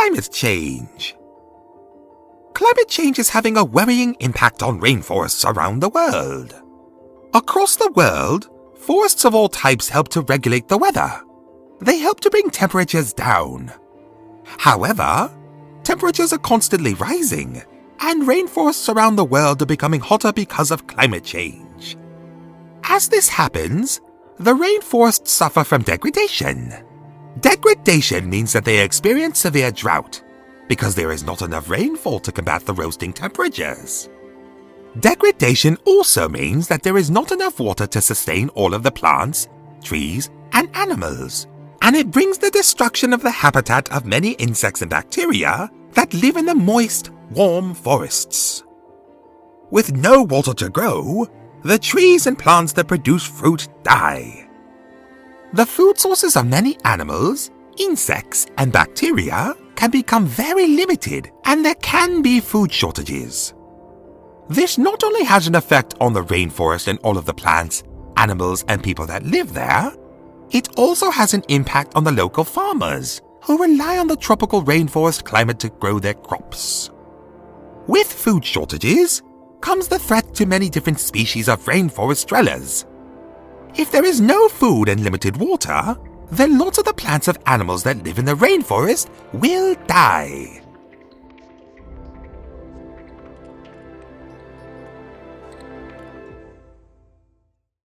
Climate change. Climate change is having a worrying impact on rainforests around the world. Across the world, forests of all types help to regulate the weather. They help to bring temperatures down. However, temperatures are constantly rising, and rainforests around the world are becoming hotter because of climate change. As this happens, the rainforests suffer from degradation. Degradation means that they experience severe drought because there is not enough rainfall to combat the roasting temperatures. Degradation also means that there is not enough water to sustain all of the plants, trees, and animals, and it brings the destruction of the habitat of many insects and bacteria that live in the moist, warm forests. With no water to grow, the trees and plants that produce fruit die. The food sources of many animals, insects, and bacteria can become very limited, and there can be food shortages. This not only has an effect on the rainforest and all of the plants, animals, and people that live there, it also has an impact on the local farmers who rely on the tropical rainforest climate to grow their crops. With food shortages comes the threat to many different species of rainforest dwellers. If there is no food and limited water, then lots of the plants and animals that live in the rainforest will die.